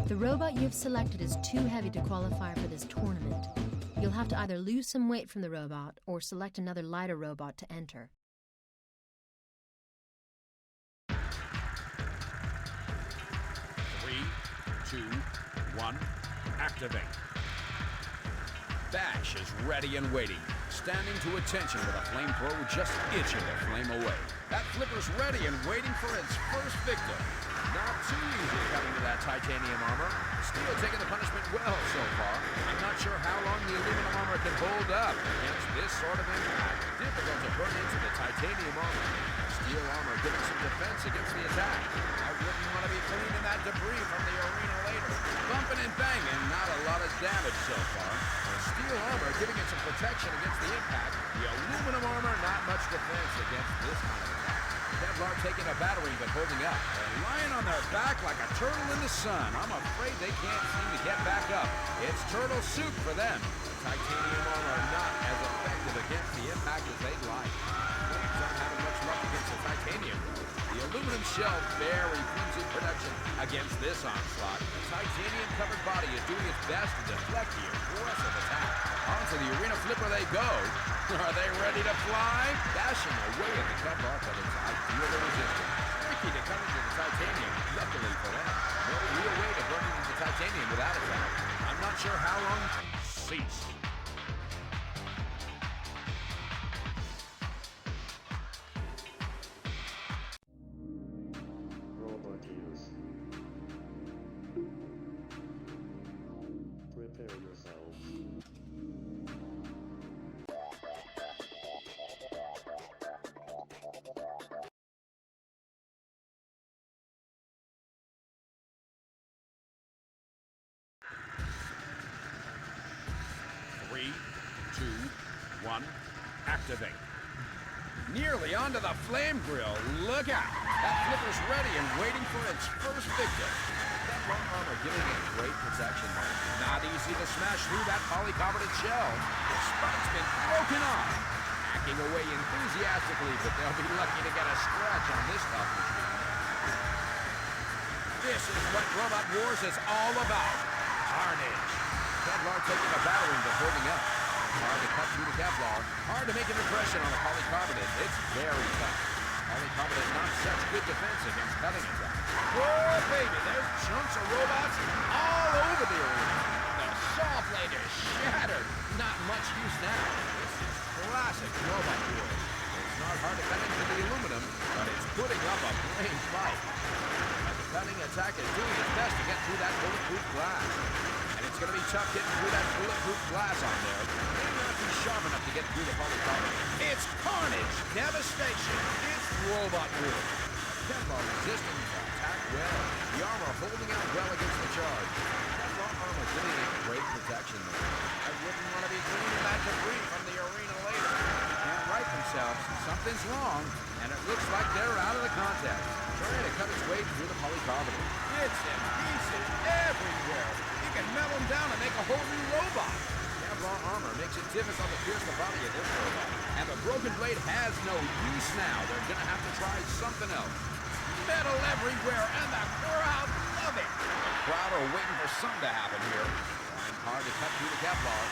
The robot you've selected is too heavy to qualify for this tournament. You'll have to either lose some weight from the robot or select another lighter robot to enter. 3, 2, 1, activate. Bash is ready and waiting, standing to attention with a flamethrower just itching to flame away. That flipper's ready and waiting for its first victim. Not too easy coming to that titanium armor. Steel taking the punishment well so far. I'm not sure how long the aluminum armor can hold up against this sort of impact. Difficult to burn into the titanium armor. Steel armor giving some defense against the attack. I wouldn't want to be cleaning that debris from the arena later. Bumping and banging, not a lot of damage so far. The steel armor giving it some protection against the impact. The aluminum armor, not much defense against this kind of attack. Kevlar taking a battering but holding up. They're lying on their back like a turtle in the sun. I'm afraid they can't seem to get back up. It's turtle soup for them. The titanium armor not as effective against the impact as they'd like. Flames aren't having much luck against the titanium. The aluminum shell very flimsy protection against this onslaught. The titanium-covered body is doing its best to deflect the aggressive attack. Onto the arena flipper they go. Are they ready to fly? Dashing away at the Kevlar, but it's ideal to resistance. Tricky to come into the titanium, luckily for them. No real way to burn into the titanium without attack. I'm not sure how long. Cease. Robot use. Prepare yourselves. Three, 2, 1, activate. Nearly onto the flame grill. Look out! That flipper's ready and waiting for its first victim. That long armor giving it great protection there. Not easy to smash through that polycarbonated shell. The spike's been broken off. Hacking away enthusiastically, but they'll be lucky to get a scratch on this tough machine. This is what Robot Wars is all about. Carnage. Kevlar taking a battering but holding up. Hard to cut through the Kevlar. Hard to make an impression on the polycarbonate. It's very tough. Polycarbonate not such good defense against cutting attacks. Oh, baby, there's chunks of robots all over the arena. The saw blade is shattered. Not much use now. This is classic Robot War. It's not hard to cut into the aluminum, but it's putting up a plain fight. And the cutting attack is doing its best to get through that bulletproof glass. And it's going to be tough getting through that bulletproof glass on there. May not be sharp enough to get through the polycarbonate. It's carnage, devastation. It's Robot War. Kevlar resisting the attack well. The armor holding out well against the charge. Kevlar armor giving it great protection there. I wouldn't want to be cleaning that debris from the arena later. They can't right themselves. Something's wrong, and it looks like they're out of the contest. Trying to cut its way through the polycarbonate. It's in pieces everywhere. You can melt them down and make a whole new robot. Kevlar armor makes it difficult to pierce the body of this robot. And the broken blade has no use now. They're going to have to try something else. Metal everywhere, and the crowd love it. The crowd are waiting for something to happen here. Trying hard to cut through the Kevlar.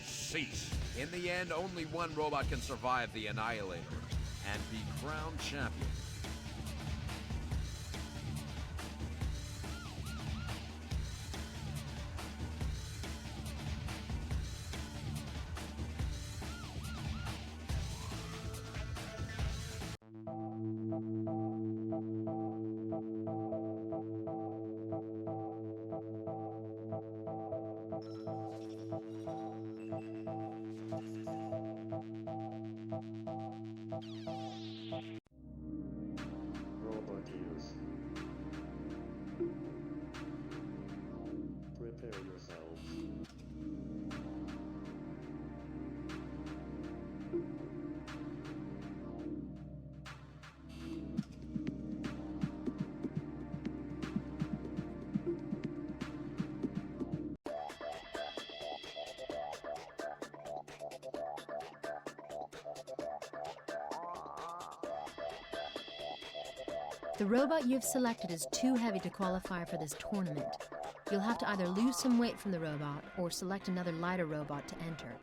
Cease. In the end, only one robot can survive the Annihilator and be crowned champion. Robot use. Prepare yourselves. The robot you've selected is too heavy to qualify for this tournament. You'll have to either lose some weight from the robot or select another lighter robot to enter.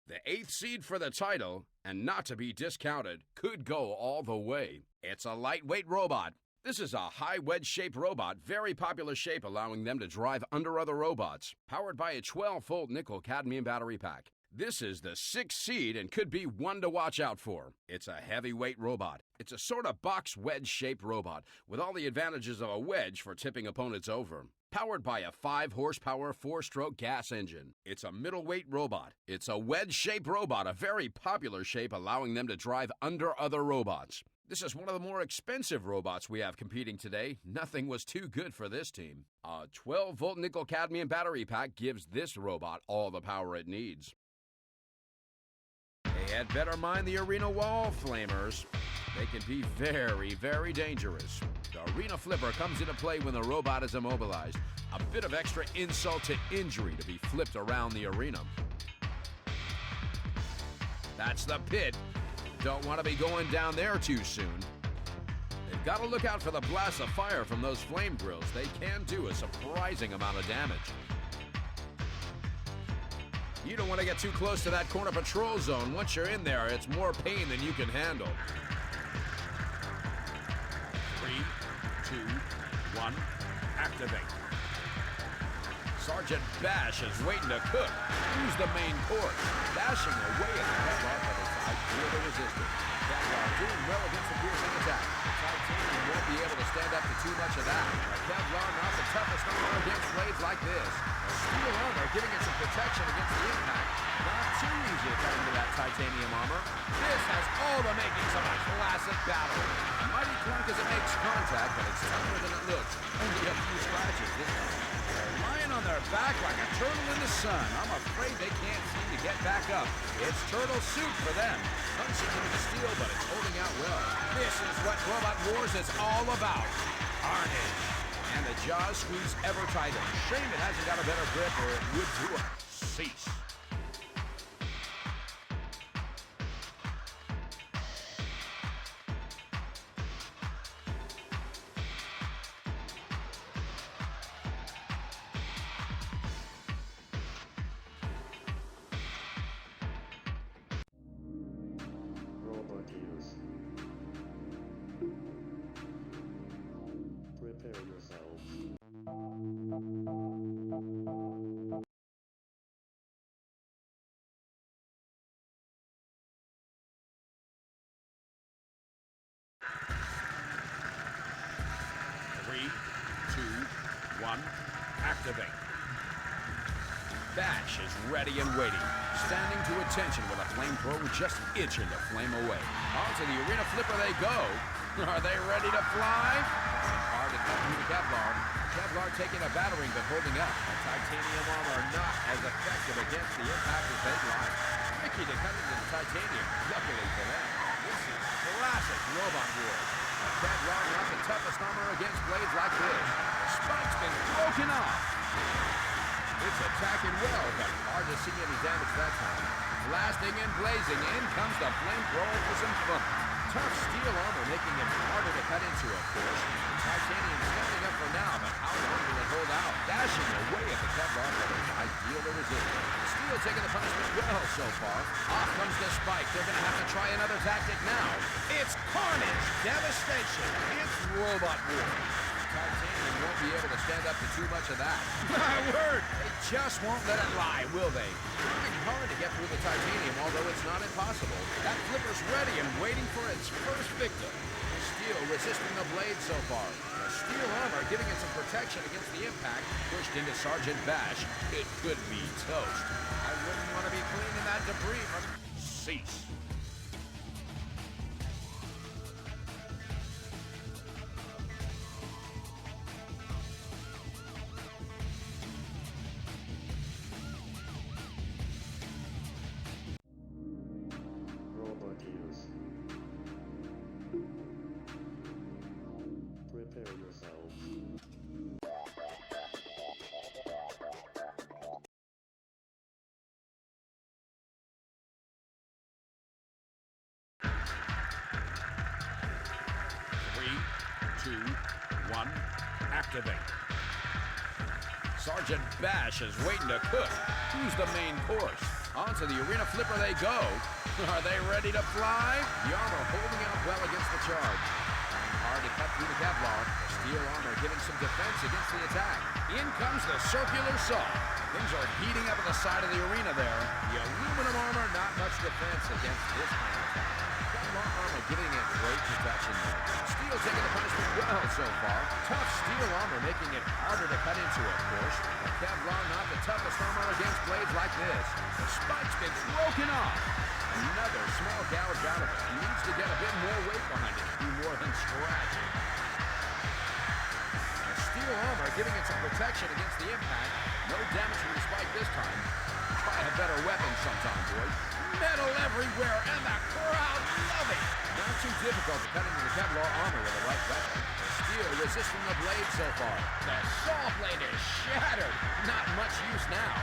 The 8th seed for the title, and not to be discounted, could go all the way. It's a lightweight robot. This is a high wedge-shaped robot, very popular shape, allowing them to drive under other robots. Powered by a 12-volt nickel-cadmium battery pack. This is the 6th seed and could be one to watch out for. It's a heavyweight robot. It's a sort of box wedge-shaped robot with all the advantages of a wedge for tipping opponents over. Powered by a 5-horsepower 4-stroke gas engine. It's a middleweight robot. It's a wedge-shaped robot, a very popular shape, allowing them to drive under other robots. This is one of the more expensive robots we have competing today. Nothing was too good for this team. A 12-volt nickel-cadmium battery pack gives this robot all the power it needs. They had better mind the arena wall flamers. They can be very, very dangerous. The arena flipper comes into play when the robot is immobilized. A bit of extra insult to injury to be flipped around the arena. That's the pit. Don't want to be going down there too soon. They've got to look out for the blasts of fire from those flame drills. They can do a surprising amount of damage. You don't want to get too close to that corner patrol zone. Once you're in there, it's more pain than you can handle. 3, 2, 1, activate. Sergeant Bash is waiting to cook. Who's the main course? Dashing away at the headlock of his side, feel the resistance. Kevlar doing well against the piercing attack. Titanium won't be able to stand up to too much of that. Kevlar not the toughest armor against blades like this. Steel armor giving it some protection against the impact. Not too easy to cut into that titanium armor. This has all the makings of a classic battle. Mighty clunk as it makes contact, but it's tougher than it looks. Only a few scratches this time. They're lying on their back like a turtle in the sun. I'm afraid they can't seem to get back up. It's turtle soup for them. Punching into the steel, but it's holding out well. This is what Robot Wars is all about. Carnage. And the jaws squeeze ever tighter. Shame it hasn't got a better grip or it would do it. Cease. Robot use. Prepare yourselves. Three, two, one, activate. Bash is ready and waiting, standing to attention with a flamethrower just itching to flame away. Onto the arena flipper they go. Are they ready to fly? Hard to cut through the Kevlar. Kevlar taking a battering but holding up. The titanium armor not as effective against the impact as they'd like. Tricky to cut into the titanium, luckily for them. This is classic Robot Wars. Kevlar not the toughest armor against blades like this. The spike's been broken off. It's attacking well, but hard to see any damage that time. Blasting and blazing, in comes the flamethrower for some fun. Tough steel armor making it harder to cut into, of course. Titanium stepping up for now, but how long will it hold out? Dashing away at the Kevlar, but it's ideal to resist. Steel taking the punishment well so far. Off comes the spike. They're going to have to try another tactic now. It's carnage, devastation. It's Robot War. Titanium won't be able to stand up to too much of that. My word! They just won't let it lie, will they? Trying hard to get through the titanium, although it's not impossible. That flipper's ready and waiting for its first victim. Steel resisting the blade so far. The steel armor giving it some protection against the impact. Pushed into Sergeant Bash. It could be toast. I wouldn't want to be cleaning that debris from... Cease. 2, 1, activate. Sergeant Bash is waiting to cook. Who's the main course? Onto the arena flipper they go. Are they ready to fly? The armor holding out well against the charge. Trying hard to cut through the Kevlar. The steel armor giving some defense against the attack. In comes the circular saw. Things are heating up at the side of the arena there. The aluminum armor, not much defense against this kind of attack. Kevlar armor giving it great protection there. Steel taking the punishment well so far. Tough steel armor making it harder to cut into, of course. The Kevlar not the toughest armor against blades like this. The spike's been broken off. Another small gouge out of it. He needs to get a bit more weight behind it to do more than scratch it. The steel armor giving it some protection against the impact. No damage from the spike this time. Try a better weapon sometime, boys. Metal everywhere, and the crowd love it. Not too difficult to cut into the Kevlar armor with the right weapon. Steel resisting the blade so far. The saw blade is shattered. Not much use now.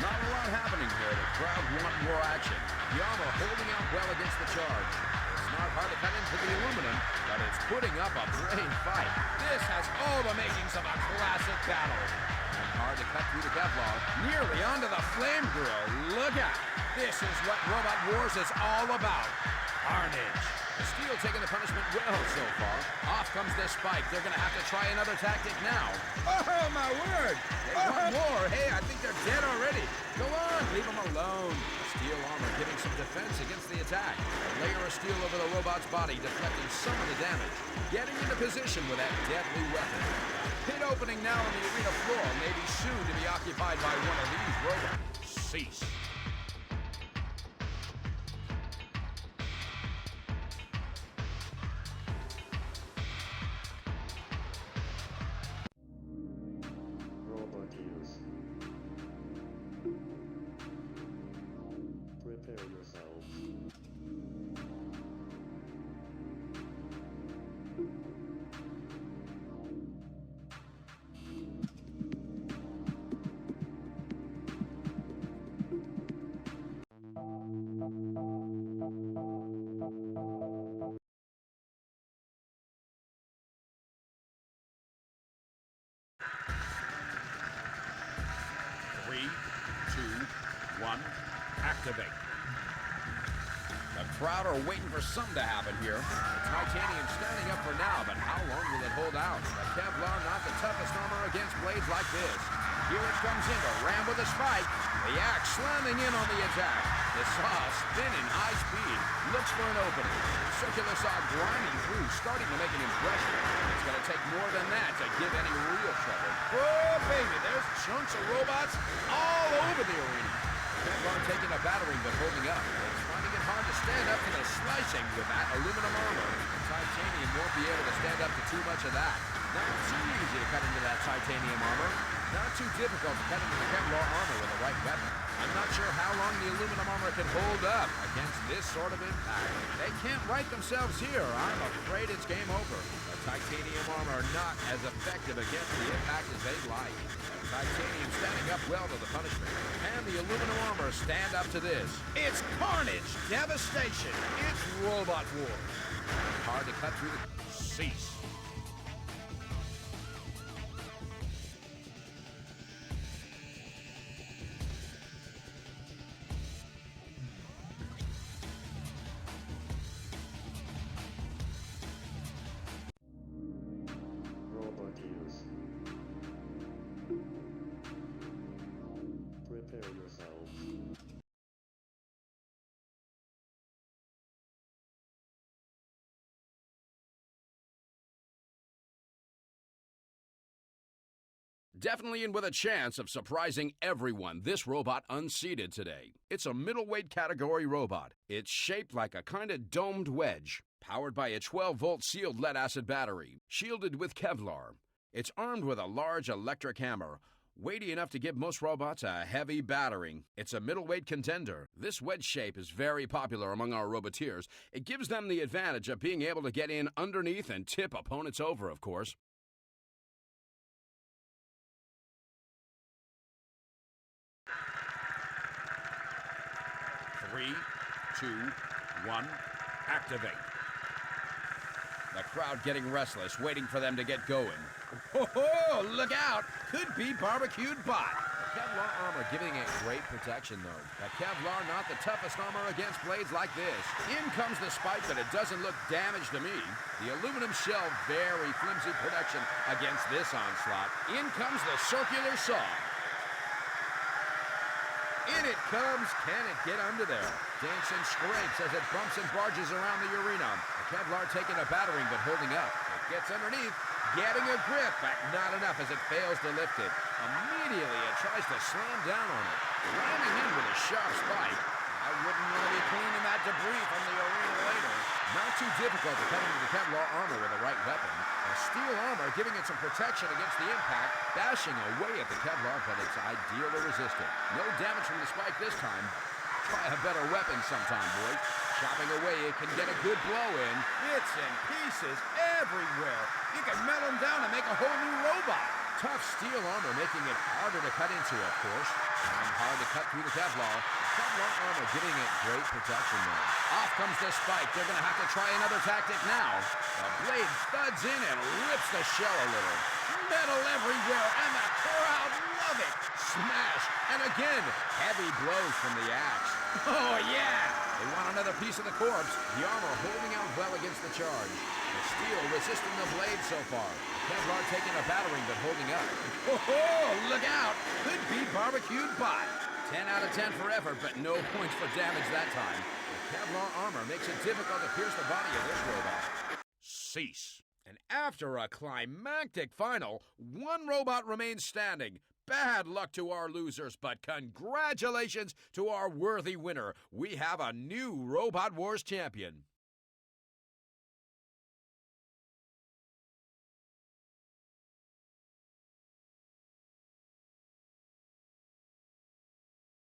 Not a lot happening here. The crowd want more action. The armor holding out well against the charge. It's not hard to cut into the aluminum, but it's putting up a brave fight. This has all the makings of a classic battle. And hard to cut through the Kevlar. Nearly onto the flame grill. Look out. This is what Robot Wars is all about. Carnage. The steel taking the punishment well so far. Off comes the spike. They're going to have to try another tactic now. Oh, my word. They want more. Hey, I think they're dead already. Go on. Leave them alone. Steel armor giving some defense against the attack. A layer of steel over the robot's body, deflecting some of the damage. Getting into position with that deadly weapon. Pit opening now on the arena floor may be soon to be occupied by one of these robots. Cease. Robot use. Prepare yourselves. 3, 2, 1, activate. The crowd are waiting for something to happen here. The titanium standing up for now, but how long will it hold out? The Kevlar not the toughest armor against blades like this. Here it comes in to ram with a spike. The axe slamming in on the attack. The saw spinning high speed. Looks for an opening. The circular saw grinding through, starting to make an impression. It's going to take more than that to give any real trouble. Oh, baby, there's chunks of robots all over the arena. Kevlar taking a battering but holding up. It's finding it hard to stand up to the slicing with that aluminum armor. The titanium won't be able to stand up to too much of that. Not too easy to cut into that titanium armor. Not too difficult to cut into the Kevlar armor with the right weapon. I'm not sure how long the aluminum armor can hold up against this sort of impact. They can't right themselves here. I'm afraid it's game over. The titanium armor not as effective against the impact as they'd like. The titanium standing up well to the punishment. And the aluminum armor stand up to this. It's carnage, devastation. It's Robot War. Hard to cut through the... Cease. Robot use. Prepare yourselves. Definitely in with a chance of surprising everyone, this robot unseated today. It's a middleweight category robot. It's shaped like a kind of domed wedge, powered by a 12-volt sealed lead-acid battery, shielded with Kevlar. It's armed with a large electric hammer, weighty enough to give most robots a heavy battering. It's a middleweight contender. This wedge shape is very popular among our roboteers. It gives them the advantage of being able to get in underneath and tip opponents over, of course. 3, 2, 1, activate. The crowd getting restless, waiting for them to get going. Oh, look out! Could be barbecued bot. The Kevlar armor giving it great protection, though. The Kevlar not the toughest armor against blades like this. In comes the spike, but it doesn't look damaged to me. The aluminum shell, very flimsy protection against this onslaught. In comes the circular saw. In it comes. Can it get under there? Dancing scrapes as it bumps and barges around the arena. The Kevlar taking a battering but holding up. It gets underneath, getting a grip, but not enough as it fails to lift it. Immediately it tries to slam down on it, ramming in with a sharp spike. I wouldn't want to be cleaning that debris from the arena later. Not too difficult to cut into the Kevlar armor with the right weapon. The steel armor giving it some protection against the impact, bashing away at the Kevlar, but it's ideal to resist it. No damage from the spike this time. Try a better weapon sometime, boys. Chopping away, it can get a good blow in. It's in pieces everywhere. You can melt them down and make a whole new robot. Tough steel armor making it harder to cut into, of course. And hard to cut through the Kevlar. Kevlar armor giving it great protection there. Off comes the spike. They're going to have to try another tactic now. The blade thuds in and rips the shell a little. Metal everywhere, and the crowd love it. Smash, and again, heavy blows from the axe. Oh, yeah! They want another piece of the corpse. The armor holding out well against the charge. The steel resisting the blade so far. Kevlar taking a battering but holding up. Oh, look out! Could be barbecued bot. 10 out of 10 for effort, but no points for damage that time. The Kevlar armor makes it difficult to pierce the body of this robot. Cease. And after a climactic final, one robot remains standing. Bad luck to our losers, but congratulations to our worthy winner. We have a new Robot Wars champion.